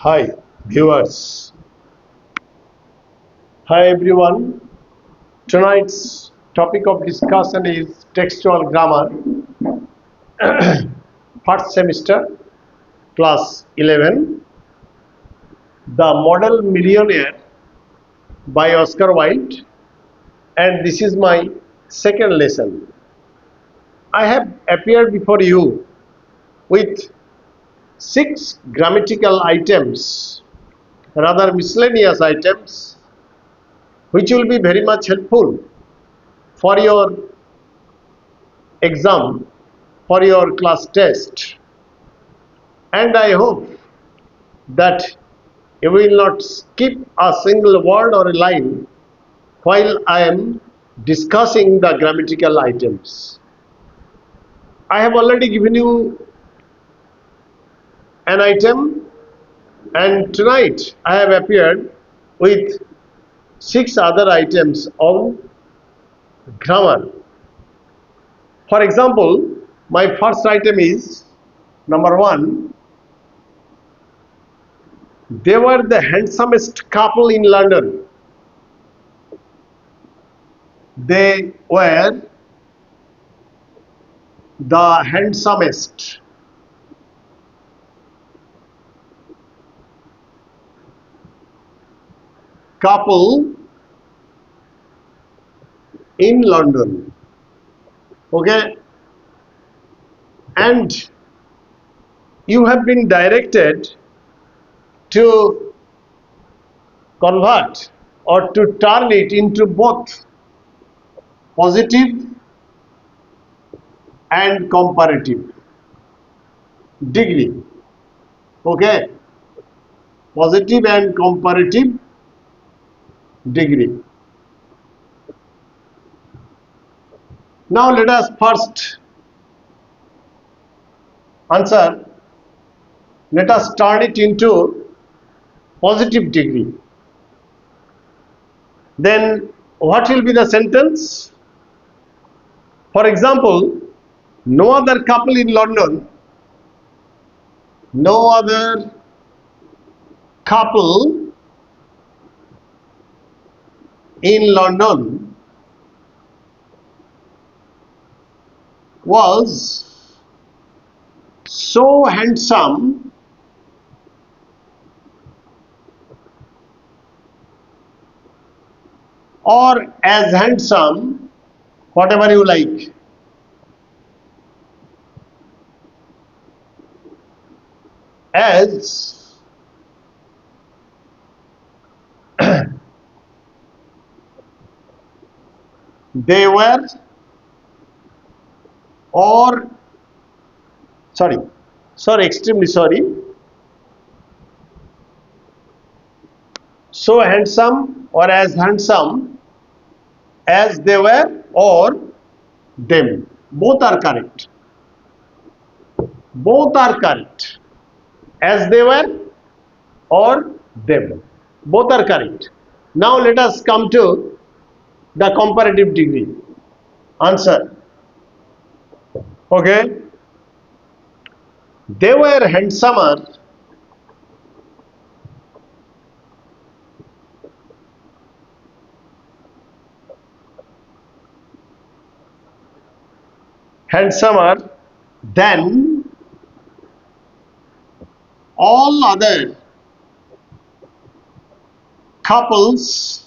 Hi, viewers. Hi, everyone. Tonight's topic of discussion is textual grammar, first semester, class 11, The Model Millionaire by Oscar Wilde, and this is my second lesson. I have appeared before you with 6 grammatical items, rather miscellaneous items, which will be very much helpful for your exam, for your class test, and I hope that you will not skip a single word or a line while I am discussing the grammatical items. I have already given you an item, and tonight I have appeared with 6 other items on grammar. For example, my first item is number 1. They were the handsomest couple in London. They were the handsomest couple in London. Okay, and you have been directed to convert or to turn it into both positive and comparative degree. Okay, positive and comparative degree. Now let us first answer. Let us turn it into positive degree. Then what will be the sentence? For example, no other couple in London, no other couple in London was so handsome or as handsome, whatever you like, as they were, or extremely sorry, so handsome or as handsome as they were or them. Both are correct. Both are correct. As they were or them. Both are correct. Now let us come to the comparative degree. Answer. Okay. They were handsomer than all other couples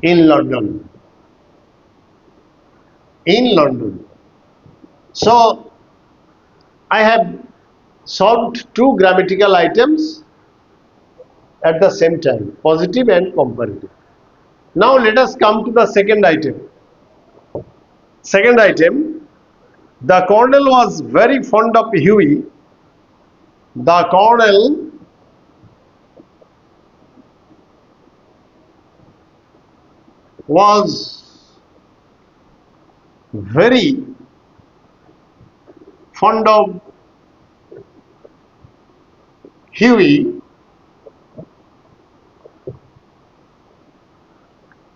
in London. In London. So I have solved 2 grammatical items at the same time, positive and comparative. Now let us come to the second item. Second item, the colonel was very fond of Huey. The colonel was very fond of Huey,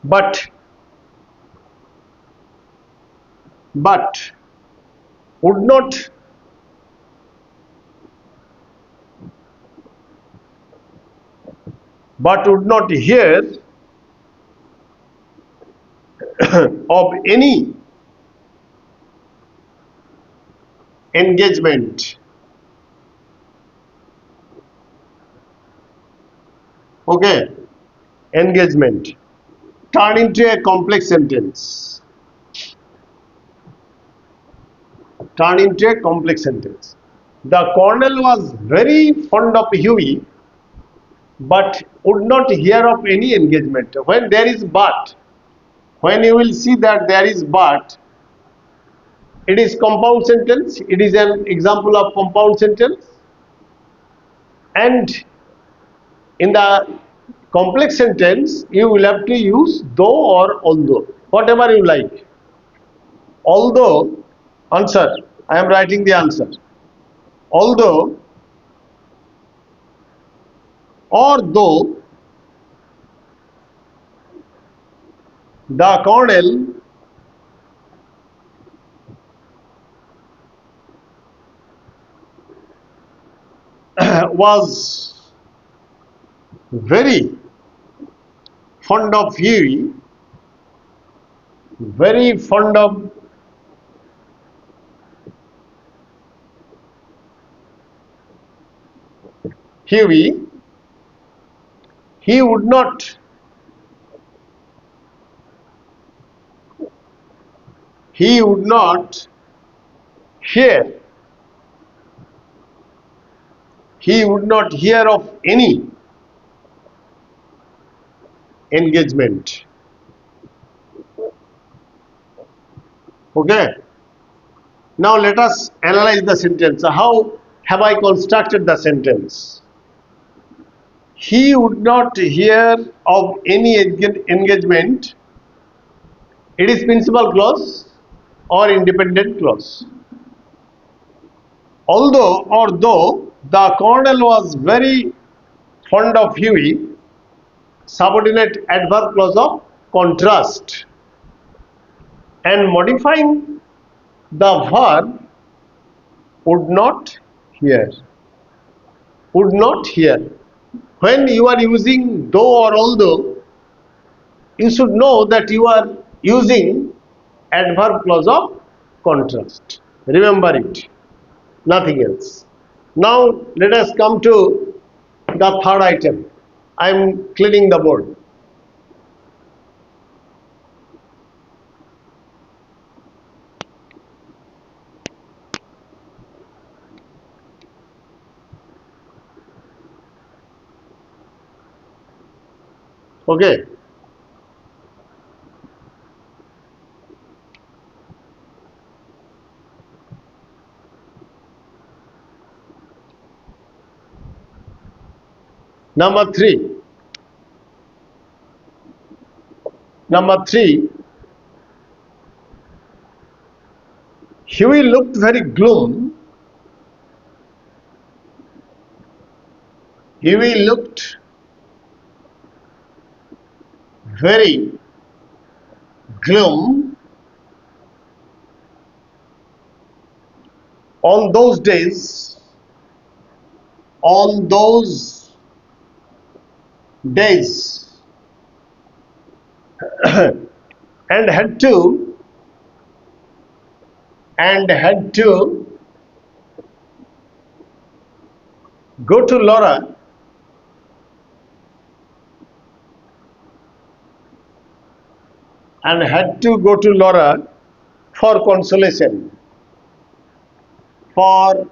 but would not but would not hear of any engagement. Okay, engagement. Turn into a complex sentence. Turn into a complex sentence. The colonel was very fond of Huey, but would not hear of any engagement. When there is but, when you will see that there is but, it is compound sentence. It is an example of compound sentence. And in the complex sentence, you will have to use though or although, whatever you like. Although, answer, I am writing the answer. Although or though the colonel was very fond of Huey, very fond of Huey, he would not hear he would not hear of any engagement. Okay, now let us analyze the sentence. How have I constructed the sentence? He would not hear of any engagement. It is principal clause or independent clause. Although or though the colonel was very fond of Huey, subordinate adverb clause of contrast, and modifying the verb would not hear. Would not hear. When you are using though or although, you should know that you are using adverb clause of contrast. Remember it, nothing else. Now let us come to the third item. I am cleaning the board. Okay. Number three. Number three. Huey looked very glum. Huey looked very glum on those days. On those days. and had to go to Laura for consolation. For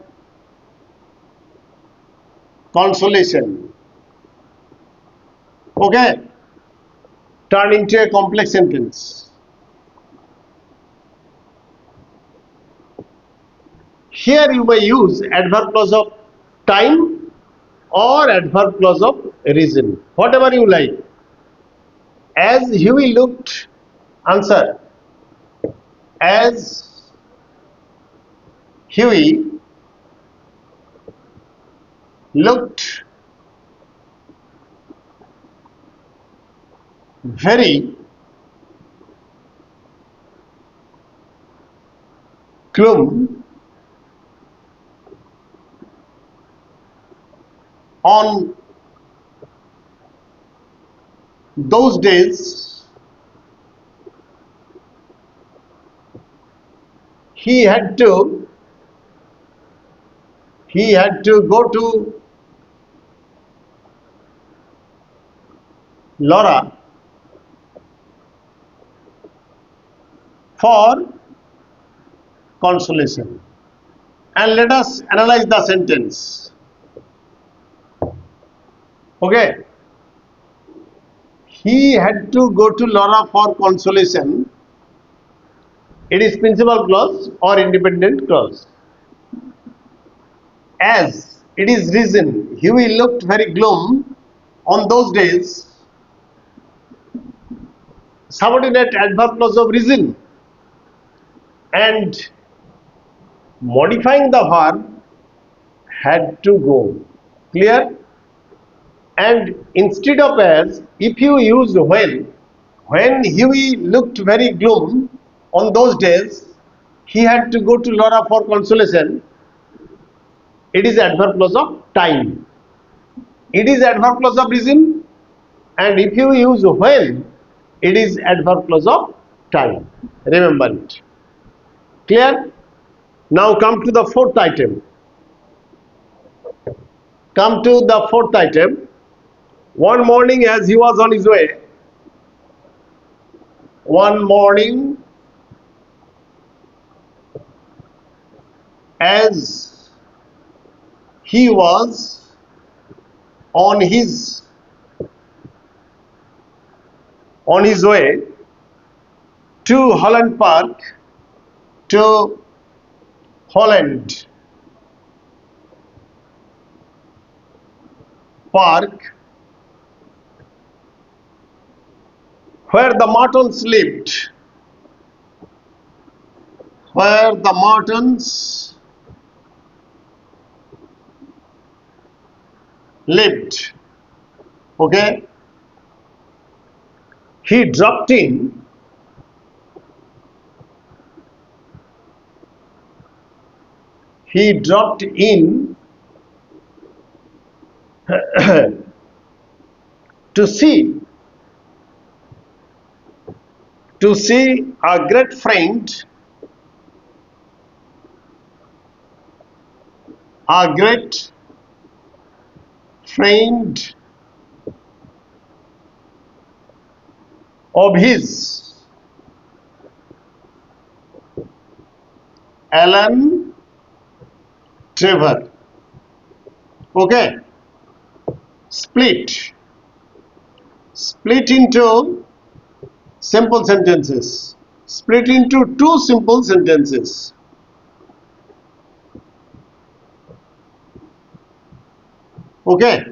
consolation. Okay, turn into a complex sentence. Here you may use adverb clause of time or adverb clause of reason, whatever you like. As Huey looked, answer, as Huey looked very glum on those days he had to go to Laura for consolation. And let us analyze the sentence. Okay, he had to go to Laura for consolation. It is principal clause or independent clause. As it is reason, Huey looked very glum on those days. Subordinate adverb clause of reason, and modifying the verb had to go. Clear? And instead of as, if you use when Huey looked very glum on those days, he had to go to Laura for consolation. It is adverb clause of time. It is adverb clause of reason, and if you use when, it is adverb clause of time. Remember it. Clear? Now come to the fourth item. Come to the fourth item. One morning as he was on his way, one morning as he was on his way to Holland Park, to Holland Park, where the Martins lived, where the Martins lived. Okay, he dropped in to see a great friend, of his, Alan Trevor. Okay, split into simple sentences. Split into two simple sentences. Okay,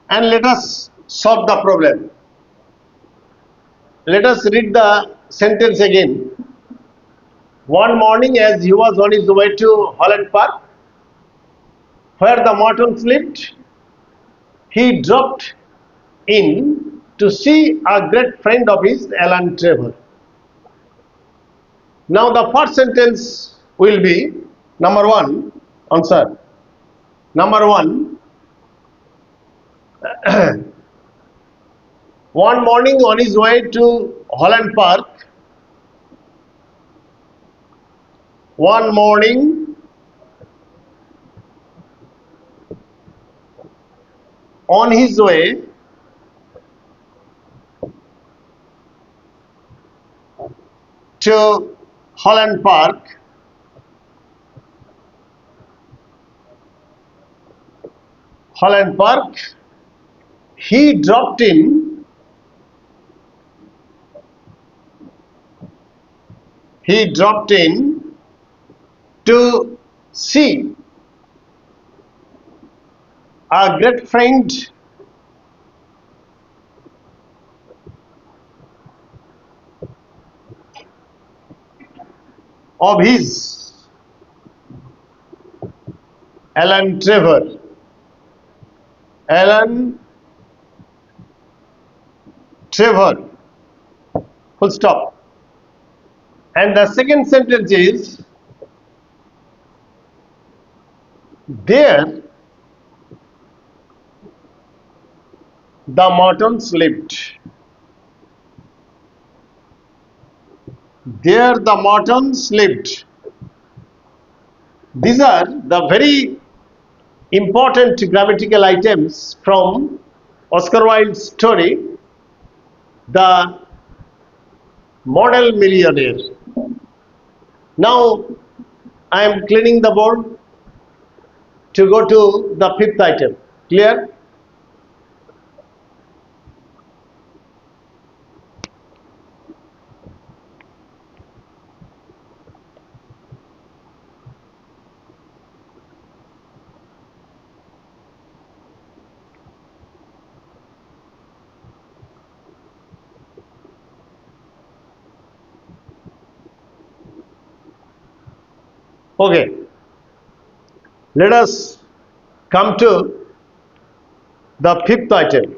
and let us solve the problem. Let us read the sentence again. One morning as he was on his way to Holland Park, where the Martins lived, he dropped in to see a great friend of his, Alan Trevor. Now the first sentence will be number one, answer. Number one, one morning on his way to Holland Park, one morning on his way to Holland Park, he dropped in to see a great friend of his, Alan Trevor. Full stop. And the second sentence is, the Mortons lived. There the Mortons lived. These are the very important grammatical items from Oscar Wilde's story, The Model Millionaire. Now I am cleaning the board to go to the fifth item. Clear? Okay. Let us come to the fifth item.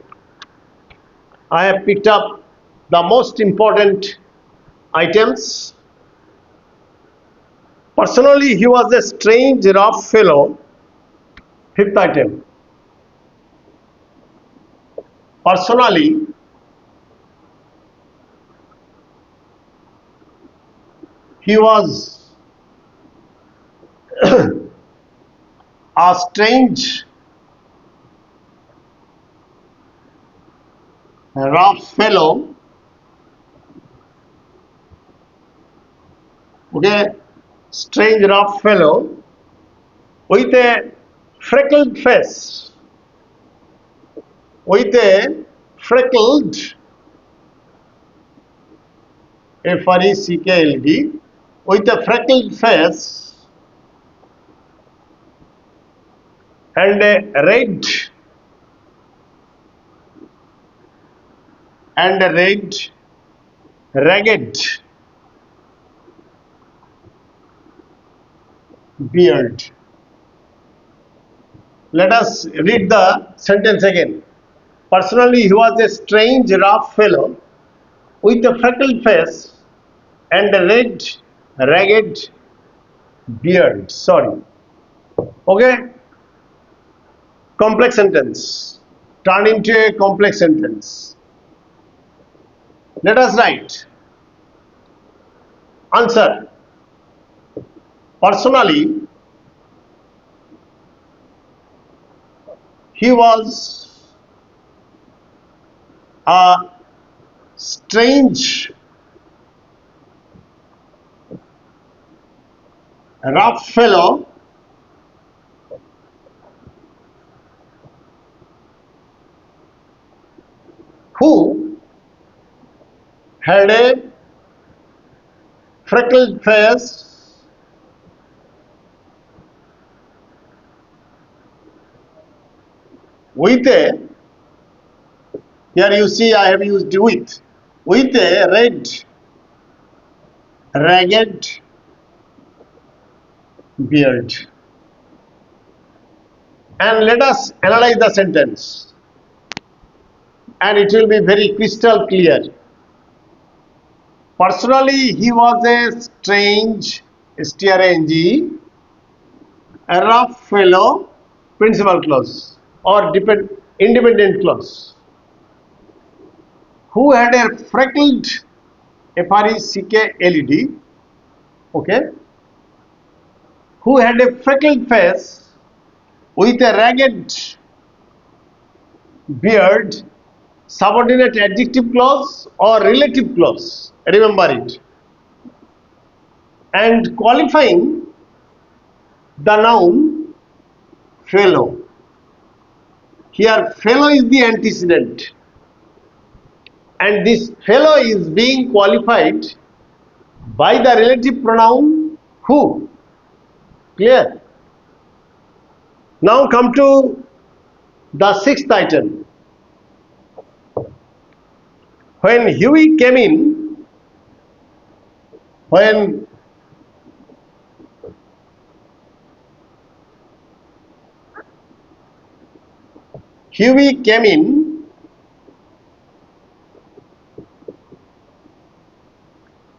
I have picked up the most important items. Personally, he was a strange, rough fellow. Fifth item. Personally, he was a strange, rough fellow. Okay, strange, rough fellow with a freckled face. With a freckled, F-R-E-C-K-L-D, with a freckled face and a red ragged beard. Let us read the sentence again. Personally, he was a strange, rough fellow with a freckled face and a red, ragged beard. Sorry. Okay? Complex sentence. Turn into a complex sentence. Let us write. Answer. Personally, he was a strange, rough fellow who had a freckled face with a, here you see I have used with a red, ragged beard. And let us analyze the sentence and it will be very crystal clear. Personally, he was a strange, S-T-R-A-N-G, a rough fellow, principal clause or independent clause, who had a freckled, F-R-E-C-K-L-E-D, okay, who had a freckled face with a ragged beard, subordinate adjective clause or relative clause, remember it, and qualifying the noun fellow. Here fellow is the antecedent and this fellow is being qualified by the relative pronoun who. Clear? Now come to the sixth item. When Huey came in, when Huey came in,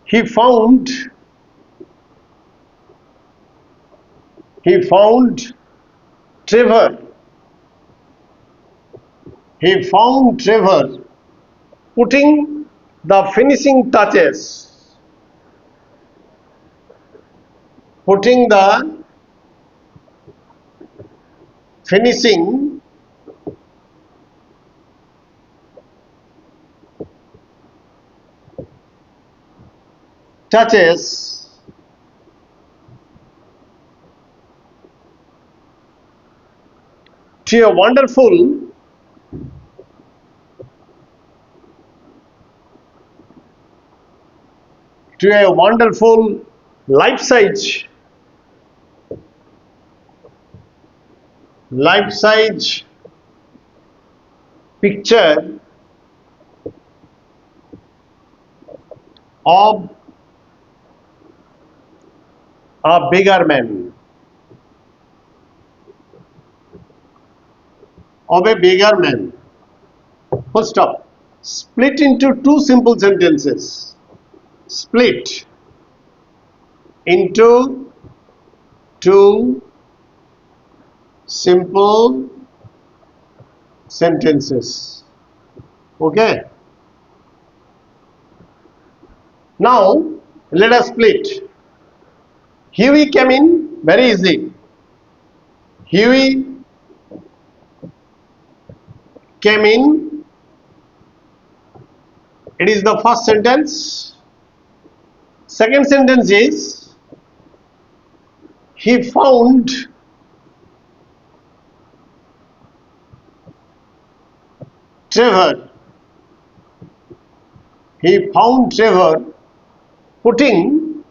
he found Trevor He found Trevor putting the finishing touches. Putting the finishing touches to a wonderful life-size picture of a bigger man. Of a bigger man. Full stop. Split into two simple sentences. Split into two simple sentences. Okay. Now let us split. Huey came in, very easy. Huey came in. It is the first sentence. Second sentence is he found Trevor. He found Trevor putting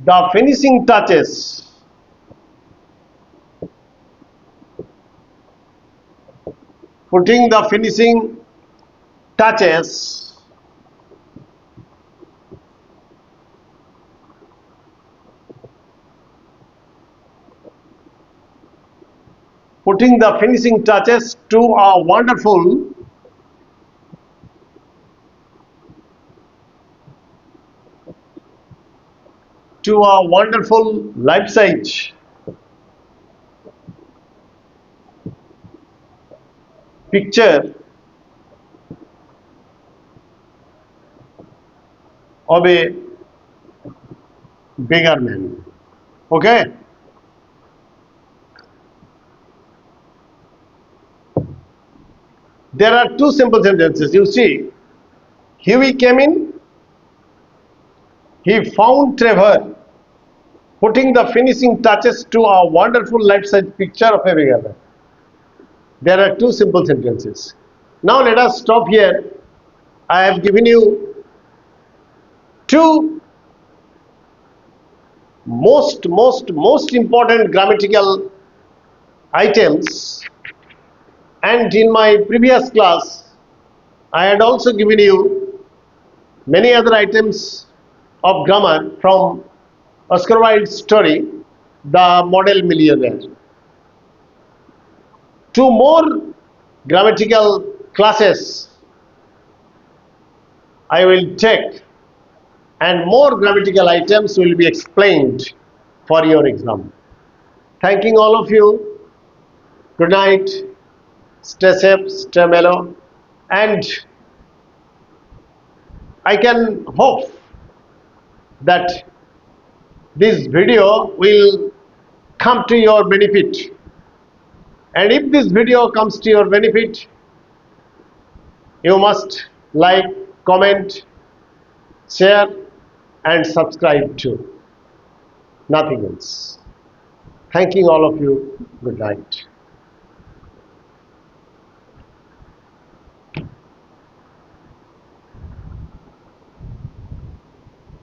the finishing touches. Putting the finishing touches to a wonderful life-size picture of a bigger man. Okay. There are two simple sentences. You see, Huey came in. He found Trevor putting the finishing touches to a wonderful life-size picture of a bigger man. There are two simple sentences. Now let us stop here. I have given you two most important grammatical items, and in my previous class I had also given you many other items of grammar from Oscar Wilde's story, The Model Millionaire. Two more grammatical classes I will take, and more grammatical items will be explained for your exam. Thanking all of you. Good night. Stay safe, stay mellow, and I can hope that this video will come to your benefit. And if this video comes to your benefit, you must like, comment, share and subscribe too. Nothing else. Thanking all of you. Good night.